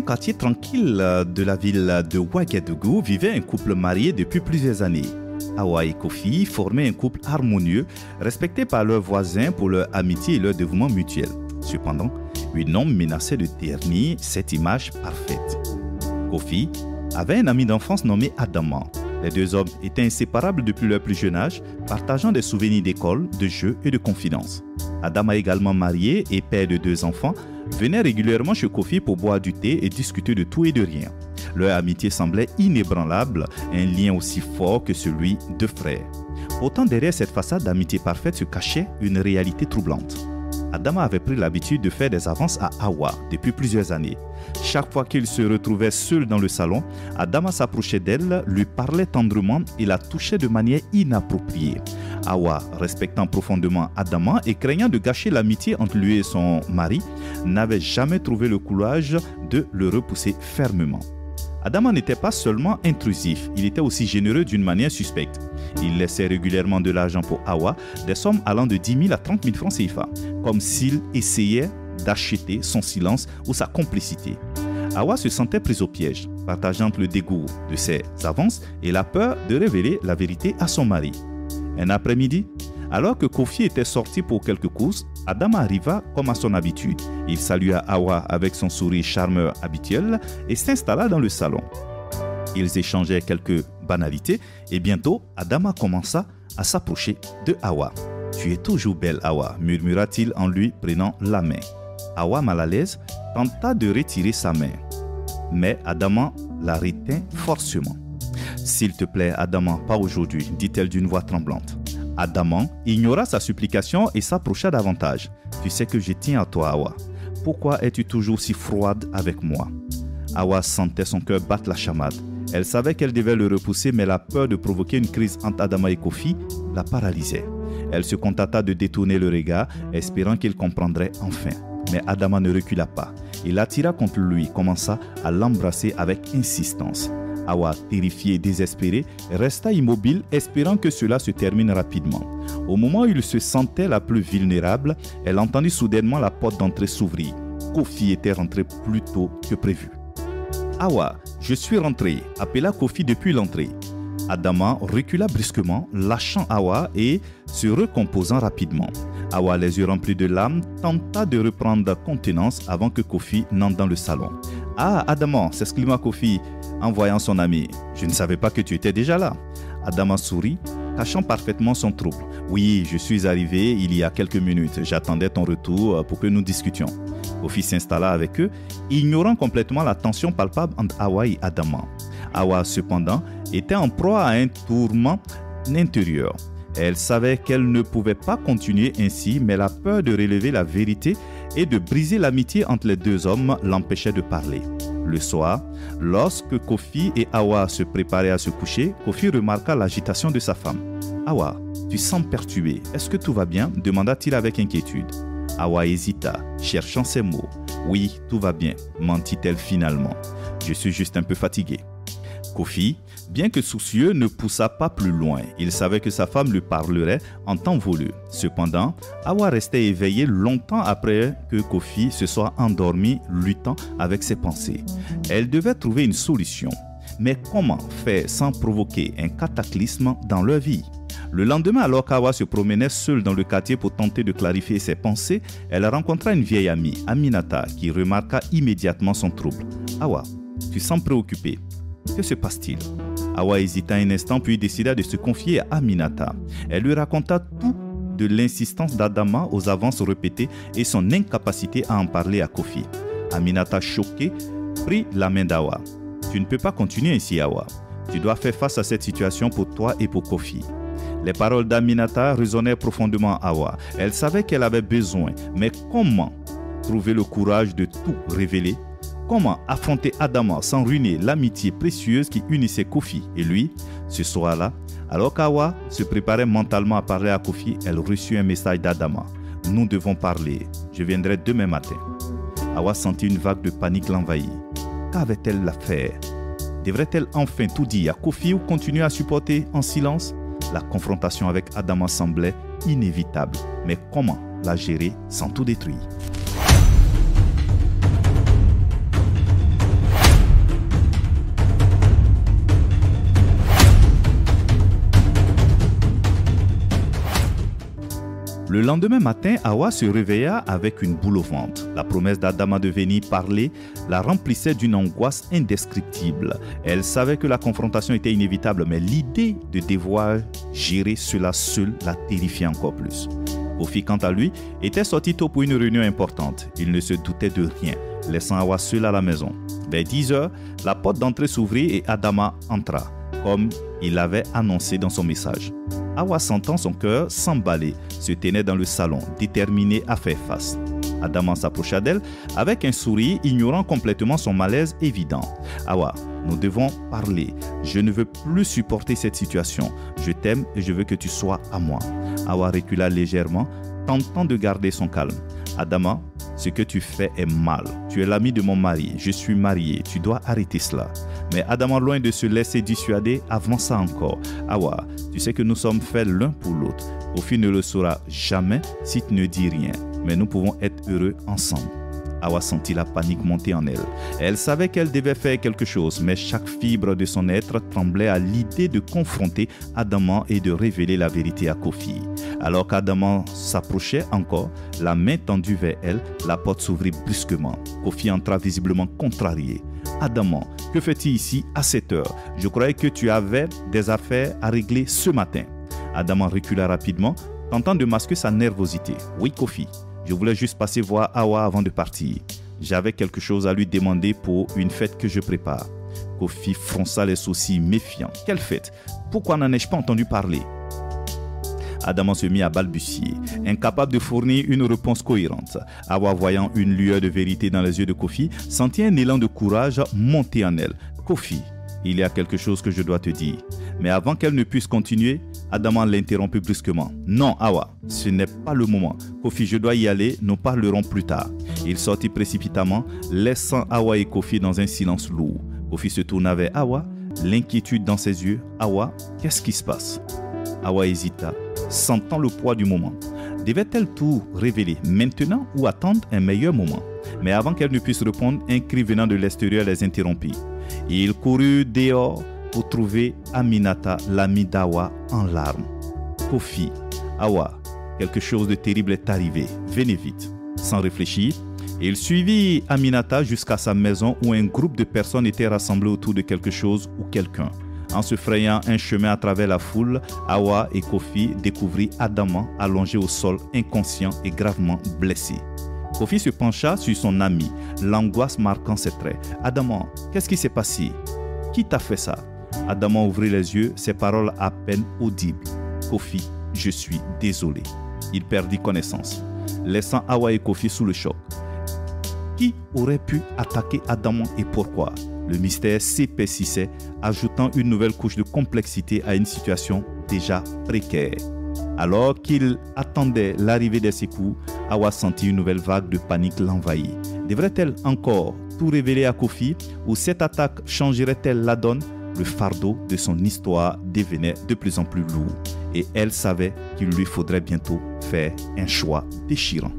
quartier tranquille de la ville de Ouagadougou vivait un couple marié depuis plusieurs années. Awa et Kofi formaient un couple harmonieux, respecté par leurs voisins pour leur amitié et leur dévouement mutuel. Cependant, une homme menaçait de ternir cette image parfaite. Kofi avait un ami d'enfance nommé Adama. Les deux hommes étaient inséparables depuis leur plus jeune âge, partageant des souvenirs d'école, de jeux et de confidences. Adama, également marié et père de 2 enfants, venait régulièrement chez Kofi pour boire du thé et discuter de tout et de rien. Leur amitié semblait inébranlable, un lien aussi fort que celui de frères. Pourtant, derrière cette façade d'amitié parfaite se cachait une réalité troublante. Adama avait pris l'habitude de faire des avances à Awa depuis plusieurs années. Chaque fois qu'il se retrouvait seul dans le salon, Adama s'approchait d'elle, lui parlait tendrement et la touchait de manière inappropriée. Awa, respectant profondément Adama et craignant de gâcher l'amitié entre lui et son mari, n'avait jamais trouvé le courage de le repousser fermement. Adama n'était pas seulement intrusif, il était aussi généreux d'une manière suspecte. Il laissait régulièrement de l'argent pour Awa, des sommes allant de 10 000 à 30 000 francs CFA, comme s'il essayait d'acheter son silence ou sa complicité. Awa se sentait prise au piège, partageant le dégoût de ses avances et la peur de révéler la vérité à son mari. Un après-midi, alors que Kofi était sorti pour quelques courses, Adama arriva comme à son habitude. Il salua Awa avec son sourire charmeur habituel et s'installa dans le salon. Ils échangeaient quelques banalités et bientôt, Adama commença à s'approcher de Awa. « Tu es toujours belle, Awa », murmura-t-il en lui prenant la main. Awa, mal à l'aise, tenta de retirer sa main, mais Adama la retint forcément. « S'il te plaît, Adama, pas aujourd'hui », dit-elle d'une voix tremblante. Adama ignora sa supplication et s'approcha davantage. « Tu sais que je tiens à toi, Awa. Pourquoi es-tu toujours si froide avec moi ?» Awa sentait son cœur battre la chamade. Elle savait qu'elle devait le repousser, mais la peur de provoquer une crise entre Adama et Kofi la paralysait. Elle se contenta de détourner le regard, espérant qu'il comprendrait enfin. Mais Adama ne recula pas. Il l'attira contre lui et commença à l'embrasser avec insistance. Awa, terrifiée et désespérée, resta immobile, espérant que cela se termine rapidement. Au moment où il se sentait la plus vulnérable, elle entendit soudainement la porte d'entrée s'ouvrir. Kofi était rentré plus tôt que prévu. « Awa, je suis rentré », appela Kofi depuis l'entrée. Adama recula brusquement, lâchant Awa et se recomposant rapidement. Awa, les yeux remplis de larmes, tenta de reprendre contenance avant que Kofi n'entre dans le salon. « Ah, Adama !» s'exclama Kofi en voyant son ami. « Je ne savais pas que tu étais déjà là. » Adama sourit, cachant parfaitement son trouble. « Oui, je suis arrivé il y a quelques minutes. J'attendais ton retour pour que nous discutions. » Kofi s'installa avec eux, ignorant complètement la tension palpable entre Awa et Adama. Awa, cependant, était en proie à un tourment intérieur. Elle savait qu'elle ne pouvait pas continuer ainsi, mais la peur de relever la vérité et de briser l'amitié entre les deux hommes l'empêchait de parler. Le soir, lorsque Kofi et Awa se préparaient à se coucher, Kofi remarqua l'agitation de sa femme. « Awa, tu sembles perturbée. Est-ce que tout va bien ?» demanda-t-il avec inquiétude. Awa hésita, cherchant ses mots. « Oui, tout va bien », mentit-elle finalement. « Je suis juste un peu fatiguée. » Kofi, bien que soucieux, ne poussa pas plus loin. Il savait que sa femme lui parlerait en temps voulu. Cependant, Awa restait éveillée longtemps après que Kofi se soit endormi, luttant avec ses pensées. Elle devait trouver une solution. Mais comment faire sans provoquer un cataclysme dans leur vie? Le lendemain, alors qu'Awa se promenait seule dans le quartier pour tenter de clarifier ses pensées, elle rencontra une vieille amie, Aminata, qui remarqua immédiatement son trouble. « Awa, tu sembles préoccupée. Que se passe-t-il » Awa hésita un instant puis décida de se confier à Aminata. Elle lui raconta tout de l'insistance d'Adama aux avances répétées et son incapacité à en parler à Kofi. Aminata, choquée, prit la main d'Awa. « Tu ne peux pas continuer ainsi, Awa. Tu dois faire face à cette situation pour toi et pour Kofi. » Les paroles d'Aminata résonnaient profondément à Awa. Elle savait qu'elle avait besoin, mais comment trouver le courage de tout révéler? Comment affronter Adama sans ruiner l'amitié précieuse qui unissait Kofi et lui? Ce soir-là, alors qu'Awa se préparait mentalement à parler à Kofi, elle reçut un message d'Adama. « Nous devons parler. Je viendrai demain matin. » Awa sentit une vague de panique l'envahir. Qu'avait-elle à faire? Devrait-elle enfin tout dire à Kofi ou continuer à supporter en silence? La confrontation avec Adama semblait inévitable. Mais comment la gérer sans tout détruire? Le lendemain matin, Hawa se réveilla avec une boule au ventre. La promesse d'Adama de venir parler la remplissait d'une angoisse indescriptible. Elle savait que la confrontation était inévitable, mais l'idée de devoir gérer cela seul la terrifiait encore plus. Kofi, quant à lui, était sorti tôt pour une réunion importante. Il ne se doutait de rien, laissant Hawa seul à la maison. Vers 10 heures, la porte d'entrée s'ouvrit et Adama entra, comme il l'avait annoncé dans son message. Hawa, sentant son cœur s'emballer, se tenait dans le salon, déterminée à faire face. Adama s'approcha d'elle avec un sourire, ignorant complètement son malaise évident. « Hawa, nous devons parler. Je ne veux plus supporter cette situation. Je t'aime et je veux que tu sois à moi. » Hawa recula légèrement, tentant de garder son calme. « Adama, ce que tu fais est mal. Tu es l'ami de mon mari. Je suis marié. Tu dois arrêter cela. » Mais Adama, loin de se laisser dissuader, avança encore. « Hawa, tu sais que nous sommes faits l'un pour l'autre. Kofi ne le saura jamais si tu ne dis rien. Mais nous pouvons être heureux ensemble. » Hawa sentit la panique monter en elle. Elle savait qu'elle devait faire quelque chose, mais chaque fibre de son être tremblait à l'idée de confronter Adama et de révéler la vérité à Kofi. Alors qu'Adama s'approchait encore, la main tendue vers elle, la porte s'ouvrit brusquement. Kofi entra visiblement contrarié. « Adama, que fais-tu ici à cette heure? Je croyais que tu avais des affaires à régler ce matin. » Adama recula rapidement, tentant de masquer sa nervosité. « Oui, Kofi. Je voulais juste passer voir Hawa avant de partir. J'avais quelque chose à lui demander pour une fête que je prépare. » Kofi fronça les sourcils méfiant. « Quelle fête? Pourquoi n'en ai-je pas entendu parler ?» Adama se mit à balbutier, incapable de fournir une réponse cohérente. Hawa, voyant une lueur de vérité dans les yeux de Kofi, sentit un élan de courage monter en elle. « Kofi, il y a quelque chose que je dois te dire. » Mais avant qu'elle ne puisse continuer, Adama l'interrompit brusquement. « Non, Hawa, ce n'est pas le moment. Kofi, je dois y aller, nous parlerons plus tard. » Il sortit précipitamment, laissant Hawa et Kofi dans un silence lourd. Kofi se tourna vers Hawa, l'inquiétude dans ses yeux. « Hawa, qu'est-ce qui se passe ?» Hawa hésita, sentant le poids du moment. Devait-elle tout révéler maintenant ou attendre un meilleur moment? Mais avant qu'elle ne puisse répondre, un cri venant de l'extérieur les interrompit. Il courut dehors pour trouver Aminata, l'amie d'Hawa, en larmes. « Kofi, Hawa, quelque chose de terrible est arrivé. Venez vite. » Sans réfléchir, il suivit Aminata jusqu'à sa maison où un groupe de personnes était rassemblé autour de quelque chose ou quelqu'un. En se frayant un chemin à travers la foule, Hawa et Kofi découvrirent Adama allongé au sol, inconscient et gravement blessé. Kofi se pencha sur son ami, l'angoisse marquant ses traits. « Adama, qu'est-ce qui s'est passé? Qui t'a fait ça ?» Adama ouvrit les yeux, ses paroles à peine audibles. « Kofi, je suis désolé. » Il perdit connaissance, laissant Hawa et Kofi sous le choc. Qui aurait pu attaquer Adama et pourquoi? Le mystère s'épaississait, ajoutant une nouvelle couche de complexité à une situation déjà précaire. Alors qu'il attendait l'arrivée des secours, Hawa sentit une nouvelle vague de panique l'envahir. Devrait-elle encore tout révéler à Kofi ou cette attaque changerait-elle la donne? Le fardeau de son histoire devenait de plus en plus lourd et elle savait qu'il lui faudrait bientôt faire un choix déchirant.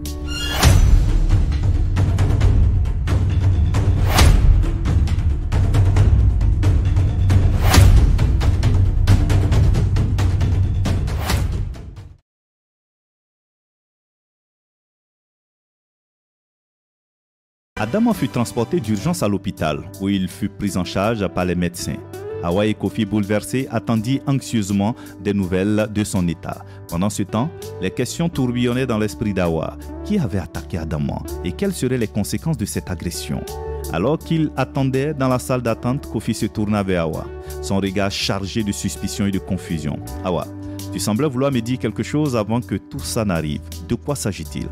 Adama fut transporté d'urgence à l'hôpital où il fut pris en charge par les médecins. Hawa et Kofi, bouleversés, attendirent anxieusement des nouvelles de son état. Pendant ce temps, les questions tourbillonnaient dans l'esprit d'Hawa. Qui avait attaqué Adama et quelles seraient les conséquences de cette agression? Alors qu'il attendait dans la salle d'attente, Kofi se tourna vers Hawa, son regard chargé de suspicion et de confusion. « Hawa, tu semblais vouloir me dire quelque chose avant que tout ça n'arrive. De quoi s'agit-il »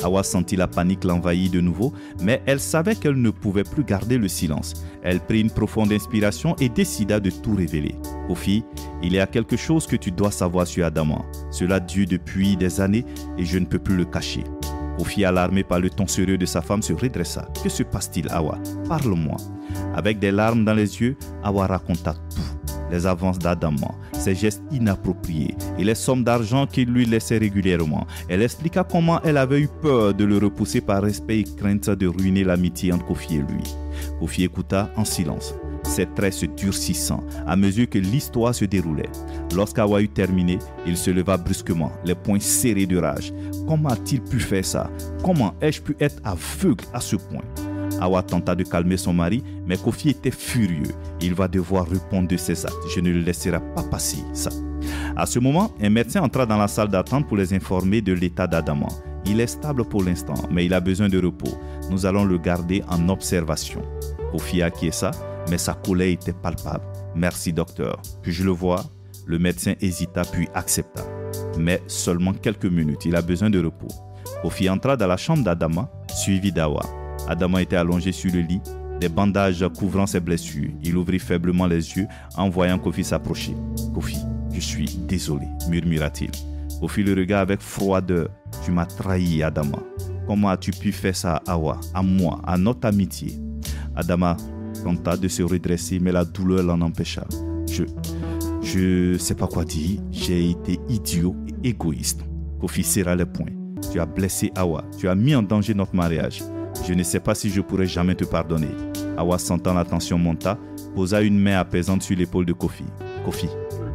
Hawa sentit la panique l'envahir de nouveau, mais elle savait qu'elle ne pouvait plus garder le silence. Elle prit une profonde inspiration et décida de tout révéler. « Kofi, il y a quelque chose que tu dois savoir sur Adama. Cela dure depuis des années et je ne peux plus le cacher. » Kofi, alarmé par le ton sérieux de sa femme, se redressa. « Que se passe-t-il, Hawa? Parle-moi. » Avec des larmes dans les yeux, Hawa raconta tout. Les avances d'Adama, ses gestes inappropriés et les sommes d'argent qu'il lui laissait régulièrement. Elle expliqua comment elle avait eu peur de le repousser par respect et crainte de ruiner l'amitié entre Kofi et lui. Kofi écouta en silence, ses traits se durcissant à mesure que l'histoire se déroulait. Lorsqu'Awa eut terminé, il se leva brusquement, les poings serrés de rage. Comment a-t-il pu faire ça? Comment ai-je pu être aveugle à ce point? Awa tenta de calmer son mari, mais Kofi était furieux. Il va devoir répondre de ses actes. Je ne le laisserai pas passer ça. À ce moment, un médecin entra dans la salle d'attente pour les informer de l'état d'Adama. Il est stable pour l'instant, mais il a besoin de repos. Nous allons le garder en observation. Kofi acquiesça, mais sa colère était palpable. Merci, docteur. Puis-je le voir? Le médecin hésita puis accepta. Mais seulement quelques minutes, il a besoin de repos. Kofi entra dans la chambre d'Adama, suivi d'Awa. Adama était allongé sur le lit, des bandages couvrant ses blessures. Il ouvrit faiblement les yeux en voyant Kofi s'approcher. « Kofi, je suis désolé, murmura-t-il. Kofi le regarda avec froideur. « Tu m'as trahi, Adama. Comment as-tu pu faire ça à Awa, à moi, à notre amitié ?» Adama tenta de se redresser, mais la douleur l'en empêcha. Je sais pas quoi dire. J'ai été idiot et égoïste. Kofi serra les poings. Tu as blessé Awa. Tu as mis en danger notre mariage. Je ne sais pas si je pourrai jamais te pardonner. Awa, sentant la tension monta, posa une main apaisante sur l'épaule de Kofi. Kofi,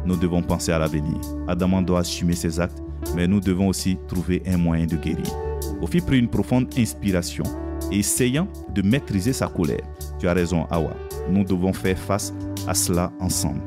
nous devons penser à l'avenir. Adama doit assumer ses actes, mais nous devons aussi trouver un moyen de guérir. Kofi prit une profonde inspiration, essayant de maîtriser sa colère. Tu as raison, Awa. Nous devons faire face à cela ensemble.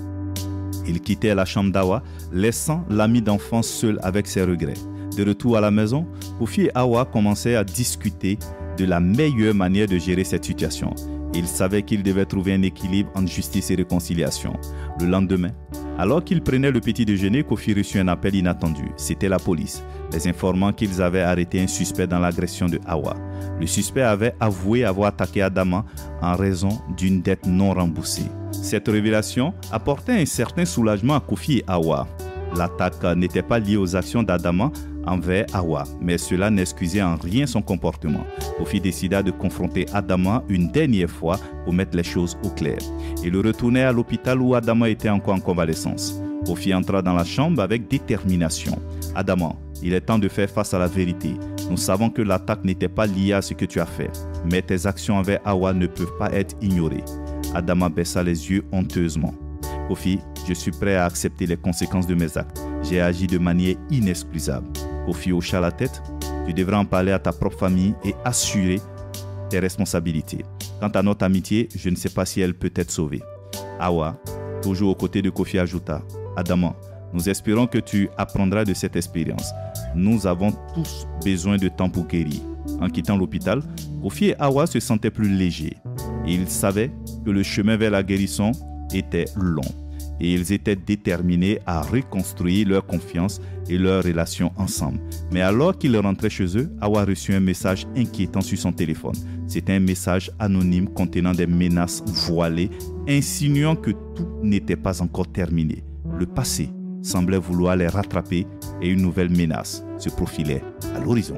Il quittait la chambre d'Awa, laissant l'ami d'enfance seul avec ses regrets. De retour à la maison, Kofi et Awa commençaient à discuter de la meilleure manière de gérer cette situation. Il savait qu'il devait trouver un équilibre entre justice et réconciliation. Le lendemain, alors qu'il prenait le petit déjeuner, Kofi reçut un appel inattendu. C'était la police, les informant qu'ils avaient arrêté un suspect dans l'agression de Awa. Le suspect avait avoué avoir attaqué Adama en raison d'une dette non remboursée. Cette révélation apportait un certain soulagement à Kofi et Awa. L'attaque n'était pas liée aux actions d'Adama envers Awa, mais cela n'excusait en rien son comportement. Kofi décida de confronter Adama une dernière fois pour mettre les choses au clair. Il retournait à l'hôpital où Adama était encore en convalescence. Kofi entra dans la chambre avec détermination. « Adama, il est temps de faire face à la vérité. Nous savons que l'attaque n'était pas liée à ce que tu as fait, mais tes actions envers Awa ne peuvent pas être ignorées. » Adama baissa les yeux honteusement. « Kofi, je suis prêt à accepter les conséquences de mes actes. J'ai agi de manière inexcusable. » Kofi hocha la tête. « Tu devras en parler à ta propre famille et assurer tes responsabilités. Quant à notre amitié, je ne sais pas si elle peut être sauvée. » Awa, toujours aux côtés de Kofi, ajouta. « Adama, nous espérons que tu apprendras de cette expérience. Nous avons tous besoin de temps pour guérir. » En quittant l'hôpital, Kofi et Awa se sentaient plus légers. Ils savaient que le chemin vers la guérison était long et ils étaient déterminés à reconstruire leur confiance et leur relation ensemble. Mais alors qu'ils rentraient chez eux, Awa reçut un message inquiétant sur son téléphone. C'était un message anonyme contenant des menaces voilées, insinuant que tout n'était pas encore terminé. Le passé semblait vouloir les rattraper et une nouvelle menace se profilait à l'horizon.